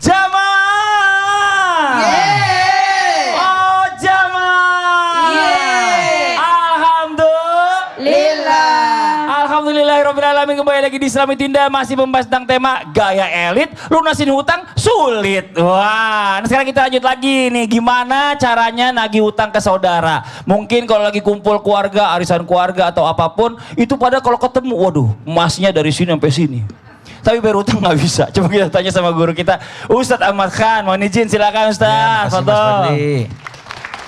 Jamaah. Oh jamaah. Alhamdulillah. Alhamdulillahirrahmanirrahim. Kembali lagi di Islami Tinda, masih membahas tentang tema gaya elit, lunasin hutang sulit. Wah, nah sekarang kita lanjut lagi nih, gimana caranya nagih hutang ke saudara. Mungkin kalau lagi kumpul keluarga, arisan keluarga atau apapun, itu pada kalau ketemu, waduh, emasnya dari sini sampai sini. Tapi bayar hutang nggak bisa. Coba kita tanya sama guru kita, Ustadz Ahmad Khan. Mohon izin, silakan Ustadz. Ya,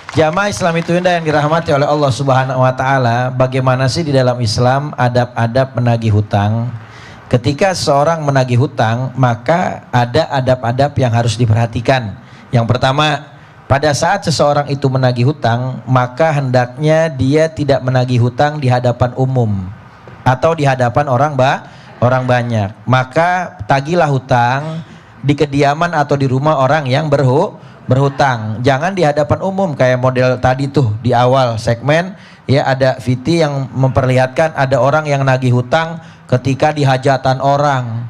Jamaah Islami Tinda yang dirahmati oleh Allah Subhanahu wa taala, bagaimana sih di dalam Islam adab-adab menagih hutang? Ketika seorang menagih hutang, maka ada adab-adab yang harus diperhatikan. Yang pertama, pada saat seseorang itu menagih hutang, maka hendaknya dia tidak menagih hutang di hadapan umum atau di hadapan orang banyak. Maka tagilah hutang di kediaman atau di rumah orang yang berhutang. Jangan di hadapan umum kayak model tadi tuh di awal segmen ya, ada VT yang memperlihatkan ada orang yang nagih hutang ketika di hajatan orang.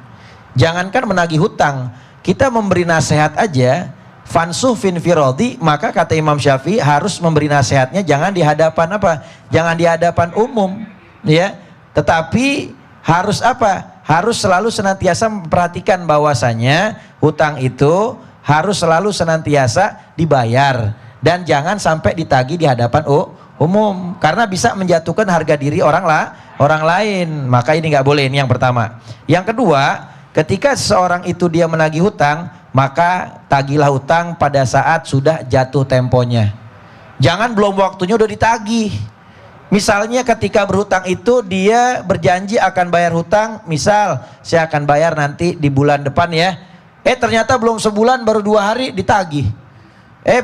Jangankan menagih hutang, kita memberi nasihat aja, fansuh fin firodi, maka kata Imam Syafi'i harus memberi nasihatnya jangan di hadapan apa? Jangan di hadapan umum ya. Tetapi harus apa? Harus selalu senantiasa memperhatikan bahwasanya hutang itu harus selalu senantiasa dibayar dan jangan sampai ditagih di hadapan umum karena bisa menjatuhkan harga diri orang lain. Maka ini nggak boleh, ini yang pertama. Yang kedua, ketika seseorang itu dia menagih hutang, maka tagihlah hutang pada saat sudah jatuh temponya. Jangan belum waktunya udah ditagih. Misalnya ketika berhutang itu dia berjanji akan bayar hutang, misal saya akan bayar nanti di bulan depan ya. Ternyata belum sebulan, baru 2 hari ditagih.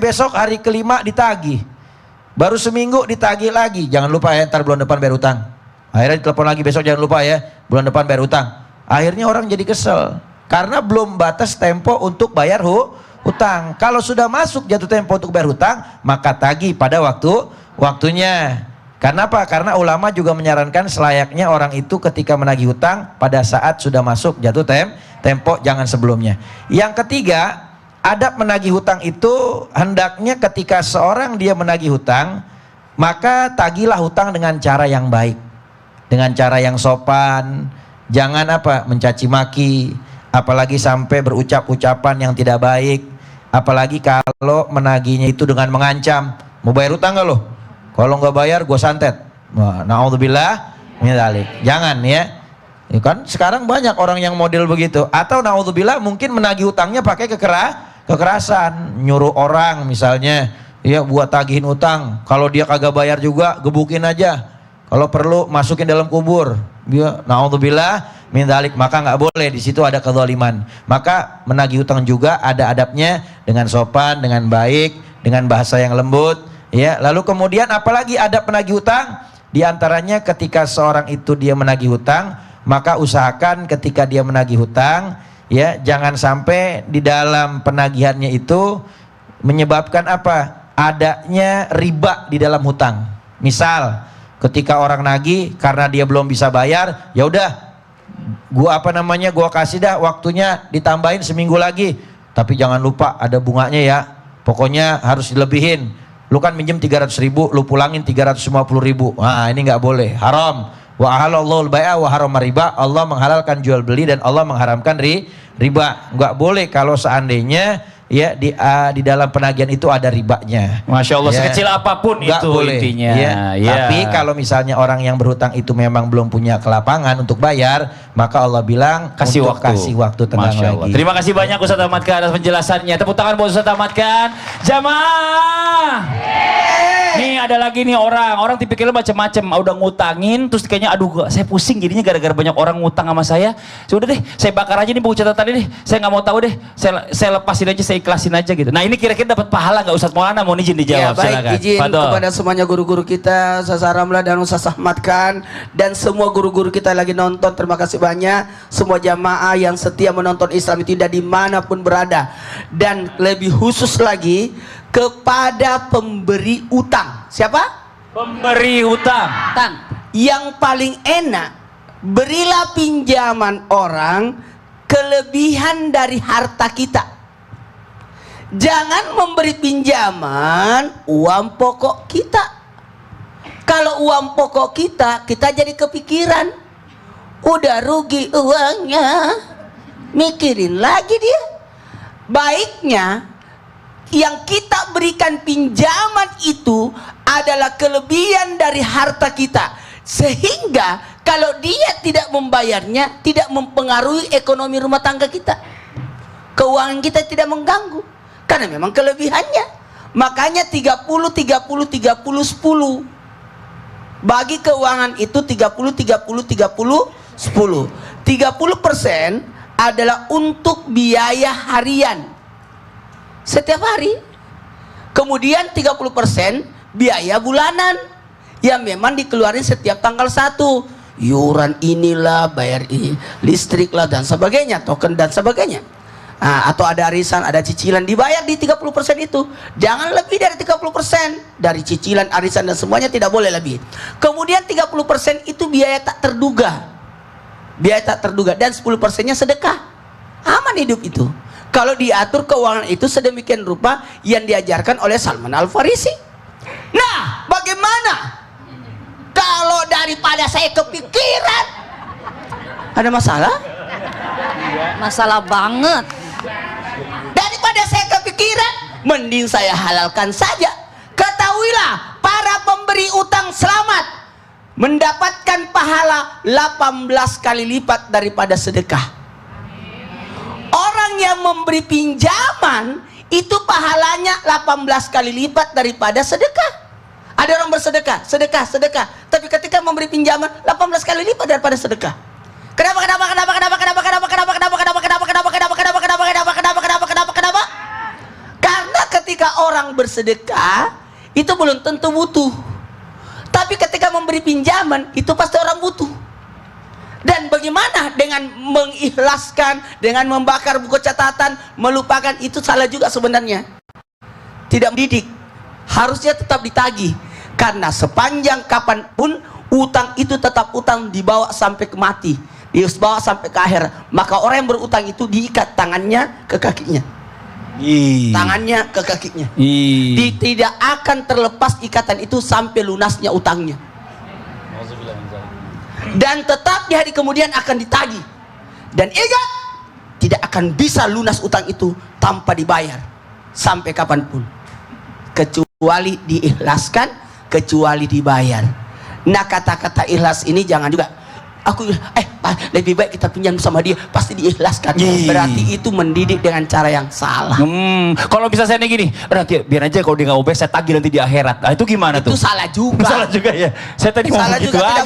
Besok hari kelima ditagih. Baru seminggu ditagih lagi. Jangan lupa ya, ntar bulan depan bayar hutang. Akhirnya ditelepon lagi, besok jangan lupa ya, bulan depan bayar hutang. Akhirnya orang jadi kesel karena belum batas tempo untuk bayar hutang. Kalau sudah masuk jatuh tempo untuk bayar hutang, maka tagih pada waktunya. Karena apa? Karena ulama juga menyarankan selayaknya orang itu ketika menagih hutang pada saat sudah masuk jatuh tempo, jangan sebelumnya. Yang ketiga, adab menagih hutang itu hendaknya ketika seorang dia menagih hutang, maka tagihlah hutang dengan cara yang baik, dengan cara yang sopan. Jangan apa? Mencaci maki, apalagi sampai berucap-ucapan yang tidak baik. Apalagi kalau menagihnya itu dengan mengancam, mau bayar hutang nggak lo? Kalau nggak bayar gue santet. Wah, naudzubillah min dzalik. Jangan ya. Ya kan sekarang banyak orang yang model begitu. Atau naudzubillah mungkin menagih hutangnya pakai kekerasan, nyuruh orang misalnya ya buat tagihin hutang. Kalau dia kagak bayar juga gebukin aja. Kalau perlu masukin dalam kubur. Dia naudzubillah min dzalik, maka nggak boleh, di situ ada kezaliman. Maka menagih hutang juga ada adabnya, dengan sopan, dengan baik, dengan bahasa yang lembut. Ya, lalu kemudian apalagi adab penagih hutang? Di antaranya ketika seorang itu dia menagih hutang, maka usahakan ketika dia menagih hutang, ya jangan sampai di dalam penagihannya itu menyebabkan apa? Adanya riba di dalam hutang. Misal, ketika orang nagih karena dia belum bisa bayar, ya udah, gua kasih dah waktunya ditambahin seminggu lagi, tapi jangan lupa ada bunganya ya. Pokoknya harus dilebihin. Lu kan minjem 300.000, lu pulangin 350.000. Nah, ini nggak boleh, haram. Wa ahalallahul bai'a wa harrama riba. Allah menghalalkan jual beli dan Allah mengharamkan riba. Nggak boleh kalau seandainya ya di dalam penagihan itu ada ribanya. Masya Allah, ya, sekecil apapun itu boleh, intinya. Ya. Ya. Tapi kalau misalnya orang yang berhutang itu memang belum punya kelapangan untuk bayar, maka Allah bilang kasih waktu tenang lagi. Terima kasih banyak Ustadz Ahmad Khan atas penjelasannya. Tepuk tangan buat Ustadz Ahmad Khan. Jamaah. Nih ada lagi nih orang tipikalnya macam-macam, udah ngutangin terus kayaknya aduh saya pusing jadinya gara-gara banyak orang ngutang sama saya. Sudah deh, saya bakar aja nih buku catatan deh. Saya nggak mau tahu deh. Saya lepasin aja, saya ikhlasin aja gitu. Nah, ini kira-kira dapat pahala nggak Ustadz Maulana? Mohon izin dijawab. Ya, baik, silakan. izin kepada semuanya guru-guru kita, Ustaz Ramla dan Ustaz Ahmad Khan, dan semua guru-guru kita lagi nonton, terima kasih banyak. Semua jamaah yang setia menonton Islami Tinda dimanapun berada, dan lebih khusus lagi kepada pemberi utang. Siapa? Pemberi utang. Yang paling enak, berilah pinjaman orang kelebihan dari harta kita. Jangan memberi pinjaman uang pokok kita. Kalau uang pokok kita jadi kepikiran. Udah rugi uangnya, mikirin lagi dia. Baiknya yang kita berikan pinjaman itu adalah kelebihan dari harta kita, sehingga kalau dia tidak membayarnya tidak mempengaruhi ekonomi rumah tangga kita, keuangan kita tidak mengganggu karena memang kelebihannya. Makanya 30 10 bagi keuangan itu 30 30% adalah untuk biaya harian setiap hari. Kemudian 30% biaya bulanan yang memang dikeluarin setiap tanggal 1. Yuran inilah, bayar listrik lah dan sebagainya, token dan sebagainya. Atau ada arisan, ada cicilan, dibayar di 30% itu. Jangan lebih dari 30% dari cicilan, arisan dan semuanya, tidak boleh lebih. Kemudian 30% itu biaya tak terduga. Biaya tak terduga, dan 10%-nya sedekah. Aman hidup itu. Kalau diatur keuangan itu sedemikian rupa yang diajarkan oleh Salman Al-Farisi. Nah, bagaimana kalau daripada saya kepikiran? Ada masalah? Masalah banget. Daripada saya kepikiran, mending saya halalkan saja. Ketahuilah, para pemberi utang selamat mendapatkan pahala 18 kali lipat daripada sedekah. Orang yang memberi pinjaman itu pahalanya 18 kali lipat daripada sedekah. Ada orang bersedekah, sedekah, tapi ketika memberi pinjaman 18 kali lipat daripada sedekah. Kenapa? Karena ketika orang bersedekah itu belum tentu butuh. Tapi ketika memberi pinjaman itu pasti orang butuh. Dan bagaimana dengan mengikhlaskan, dengan membakar buku catatan, melupakan, itu salah juga sebenarnya. Tidak mendidik. Harusnya tetap ditagih. Karena sepanjang kapanpun utang itu tetap utang, dibawa sampai ke mati, dibawa sampai ke akhir. Maka orang yang berutang itu diikat tangannya ke kakinya. Tangannya ke kakinya. Tidak akan terlepas ikatan itu sampai lunasnya utangnya. Dan tetap di hari kemudian akan ditagih. Dan ingat, tidak akan bisa lunas utang itu tanpa dibayar sampai kapanpun, kecuali diikhlaskan, kecuali dibayar. Nah, kata-kata ikhlas ini jangan juga lebih baik kita pinjam sama dia, pasti diikhlaskan. Berarti itu mendidik dengan cara yang salah. Kalau bisa saya gini, nanti biar aja kalau dia nggak ubah saya tagih nanti di akhirat. Nah, itu gimana tuh? Itu salah juga. Salah juga ya. Saya tadi mau salah gitu juga, aja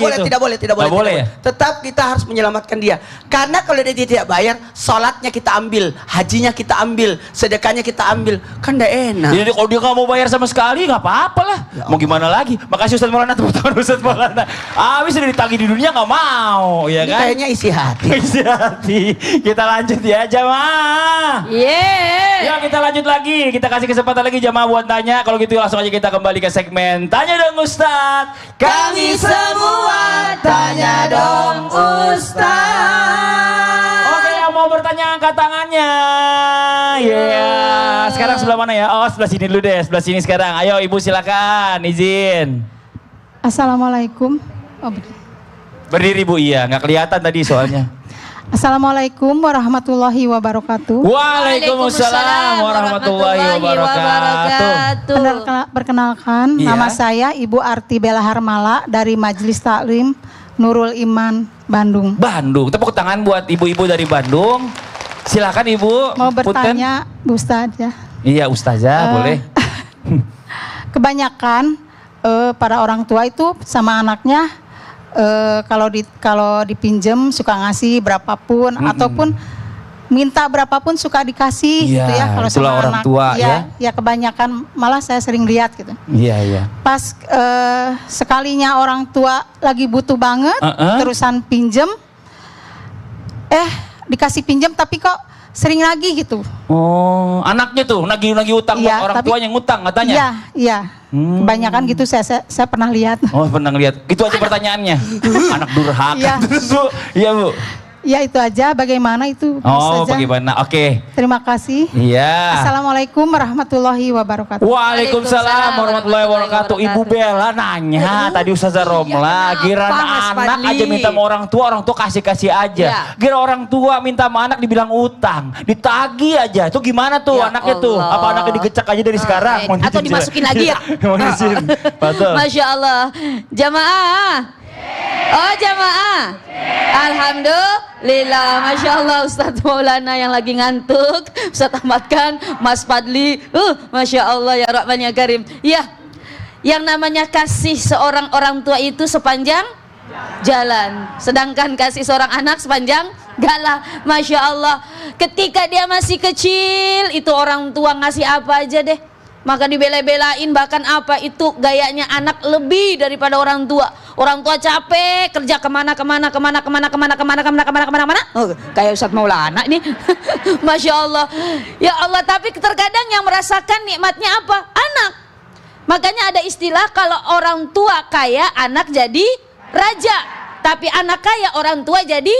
tidak boleh. Ya? Tetap kita harus menyelamatkan dia. Karena kalau dia tidak bayar, sholatnya kita ambil, hajinya kita ambil, sedekahnya kita ambil, kan tidak enak. Jadi kalau dia nggak mau bayar sama sekali, nggak apa-apa lah. Ya, mau gimana lagi? Makasih Ustaz Maulana, tepuk tangan Ustaz Maulana. Habis udah ditagih di dunia nggak mau, ya ini kan? kayaknya isi hati. Isi hati. Kita lanjut ya jamaah. Ya kita lanjut lagi. Kita kasih kesempatan lagi jamaah buat tanya. Kalau gitu langsung aja kita kembali ke segmen Tanya Dong Ustadz. Kami semua tanya dong Ustadz. Oke, yang mau bertanya angkat tangannya. Sekarang sebelah mana ya? Oh, sebelah sini dulu deh. Sebelah sini sekarang. Ayo Ibu silakan izin. Assalamualaikum. Berdiri Bu, iya, nggak kelihatan tadi soalnya. Assalamualaikum warahmatullahi wabarakatuh. Waalaikumsalam warahmatullahi wabarakatuh. Perkenalkan, nama saya Ibu Arti Bella Harmala dari Majelis Taklim Nurul Iman, Bandung. Bandung, tepuk tangan buat ibu-ibu dari Bandung. Silakan Ibu. Mau bertanya, Bu Ustazah. Iya Ustazah, boleh. Kebanyakan para orang tua itu sama anaknya kalau dipinjem suka ngasih berapapun ataupun minta berapapun suka dikasih gitu ya kalau sama orang anak. Tua ya kebanyakan malah saya sering lihat gitu. Iya. Pas sekalinya orang tua lagi butuh banget terusan pinjem dikasih pinjem tapi kok sering nagih gitu. Oh, anaknya tuh nagih utang buat orang tuanya ngutang katanya. Iya. Kebanyakan gitu saya pernah lihat. Oh, pernah lihat. Itu aja pertanyaannya. Anak durhaka. Iya. Terus Bu, iya Bu. Ya itu aja, bagaimana itu Oh, saja. bagaimana? Oke. Terima kasih. Iya. Assalamualaikum warahmatullahi wabarakatuh. Waalaikumsalam warahmatullahi wabarakatuh. Ibu Bella nanya tadi Ustazah Romla, giran Mas anak Fadli? aja minta sama orang tua kasih-kasih aja. Ya. Gira orang tua minta sama anak dibilang utang, ditagi aja. Itu gimana tuh Ya anaknya tuh? Allah. Apa anaknya digecek aja dari sekarang? Mau Atau nyicil. dimasukin lagi ya? Mau nyicil. Betul. Masya Allah. Jamaah. Oh jamaah. Alhamdulillah. Masya Allah Ustadz Maulana yang lagi ngantuk. Ustadz Ahmad Khan, Mas Fadli. Masya Allah ya Rahman ya Karim. Ya, yang namanya kasih seorang orang tua itu sepanjang jalan. Sedangkan kasih seorang anak sepanjang galah. Masya Allah. Ketika dia masih kecil, itu orang tua ngasih apa aja deh, maka dibela-belain, bahkan apa itu gayanya anak lebih daripada orang tua. Orang tua capek kerja kemana, kayak Ustadz Maulana nih. Masya Allah. Ya Allah, tapi terkadang yang merasakan nikmatnya apa? Anak. Makanya ada istilah kalau orang tua kaya, anak jadi raja. Tapi anak kaya, orang tua jadi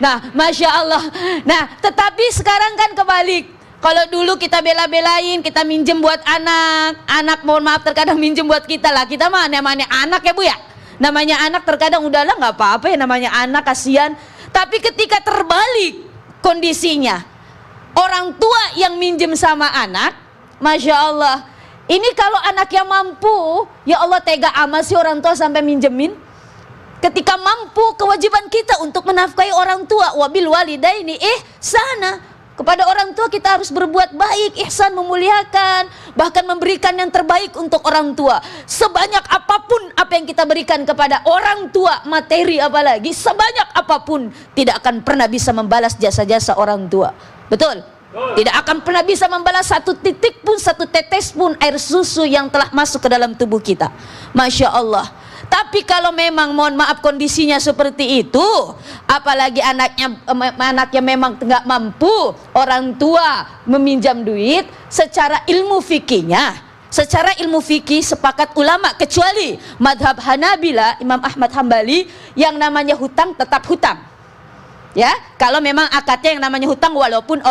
nah, Masya Allah. Nah, tetapi sekarang kan kebalik. Kalau dulu kita bela-belain, kita minjem buat anak mohon maaf terkadang minjem buat kita lah. Kita mah namanya anak ya Bu ya. Namanya anak terkadang udahlah nggak apa-apa ya, namanya anak kasihan. Tapi ketika terbalik kondisinya, orang tua yang minjem sama anak, Masya Allah. Ini kalau anak yang mampu, ya Allah tega amat sih orang tua sampai minjemin. Ketika mampu, kewajiban kita untuk menafkahi orang tua. Wabil walidaini ihsana. Kepada orang tua kita harus berbuat baik, ihsan, memuliakan, bahkan memberikan yang terbaik untuk orang tua. Sebanyak apapun apa yang kita berikan kepada orang tua, materi apalagi, sebanyak apapun tidak akan pernah bisa membalas jasa-jasa orang tua. Betul? Tidak akan pernah bisa membalas satu titik pun, satu tetes pun air susu yang telah masuk ke dalam tubuh kita. Masya Allah. Tapi kalau memang mohon maaf kondisinya seperti itu, apalagi anaknya memang nggak mampu, orang tua meminjam duit, secara ilmu fikih sepakat ulama kecuali madhab Hanabila, Imam Ahmad Hambali, yang namanya hutang tetap hutang. Ya, kalau memang akadnya yang namanya hutang walaupun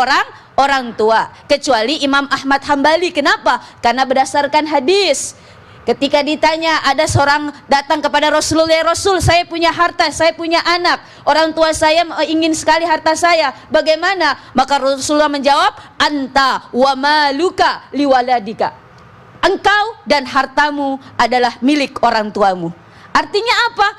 orang tua, kecuali Imam Ahmad Hambali. Kenapa? Karena berdasarkan hadis. Ketika ditanya, ada seorang datang kepada Rasulullah, ya Rasul, saya punya harta, saya punya anak, orang tua saya ingin sekali harta saya, bagaimana? Maka Rasulullah menjawab, anta wa maluka liwaladika. Engkau dan hartamu adalah milik orang tuamu. Artinya apa?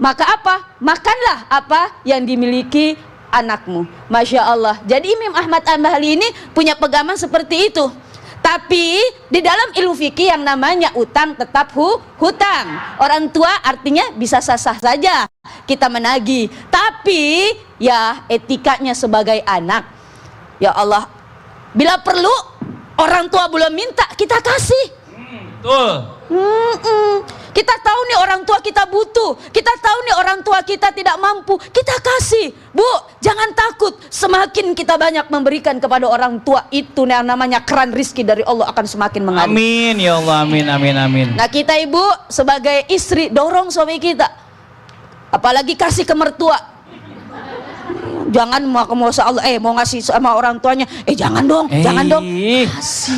Maka apa? Makanlah apa yang dimiliki anakmu. Masya Allah. Jadi Imam Ahmad Hambali ini punya pegangan seperti itu. Tapi di dalam ilmu fikih yang namanya utang tetap hutang. Orang tua artinya bisa sah-sah saja kita menagih. Tapi ya etikanya sebagai anak. Ya Allah, bila perlu orang tua belum minta kita kasih. Betul. Kita tahu nih orang tua kita butuh, kita tahu nih orang tua kita tidak mampu, kita kasih. Bu, jangan takut, semakin kita banyak memberikan kepada orang tua, itu yang namanya keran rizki dari Allah akan semakin mengalir. Amin ya Allah, amin amin amin. Nah kita ibu sebagai istri dorong suami kita, apalagi kasih ke mertua. Jangan mau Allah, mau ngasih sama orang tuanya, jangan dong. Kasih.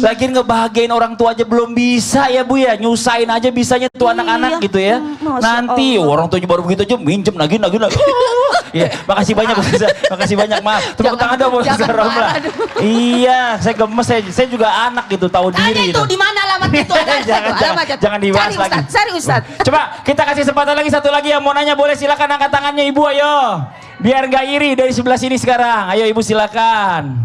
Lagian ngebahagiain orang tua aja belum bisa ya Bu ya, nyusahin aja bisanya tuh anak-anak gitu ya. Nanti orang tuanya baru begitu aja minjem lagi. Ya, makasih banyak Bu Ustazah, makasih banyak, maaf. Tepuk tangan dong Bu Ustazah Romla. Iya, saya gemes, saya juga anak gitu, tahu diri gitu. Itu di mana alamat itu? Jangan dibahas lagi. Cari Ustaz. Coba kita kasih kesempatan lagi, satu lagi yang mau nanya boleh silakan angkat tangannya Ibu, ayo. Biar nggak iri dari sebelah sini sekarang. Ayo Ibu silakan.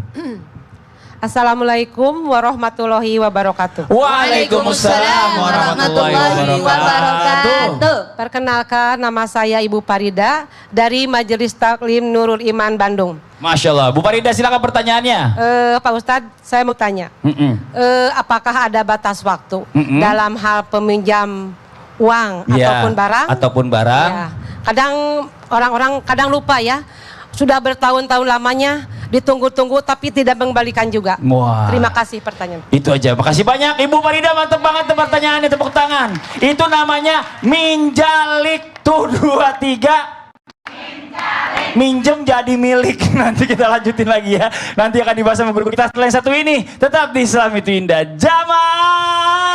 Assalamualaikum warahmatullahi wabarakatuh. Waalaikumsalam warahmatullahi wabarakatuh. Perkenalkan, nama saya Ibu Parida dari Majelis Taklim Nurul Iman Bandung. Masya Allah. Bu Parida silakan pertanyaannya. Pak Ustadz, saya mau tanya, apakah ada batas waktu dalam hal peminjam uang ataupun barang? Ataupun barang. Ya. Kadang orang-orang lupa ya, sudah bertahun-tahun lamanya ditunggu-tunggu tapi tidak mengembalikan juga. Wah. Terima kasih pertanyaan. Itu aja. Makasih banyak Ibu Farida, mantep banget pertanyaannya, tepuk tangan. Itu namanya minjalik. Tuh 2, 3. Minjem jadi milik. Nanti kita lanjutin lagi ya. Nanti akan dibahas sama guru kita setelah yang satu ini. Tetap di Islam itu Indah. Jamaah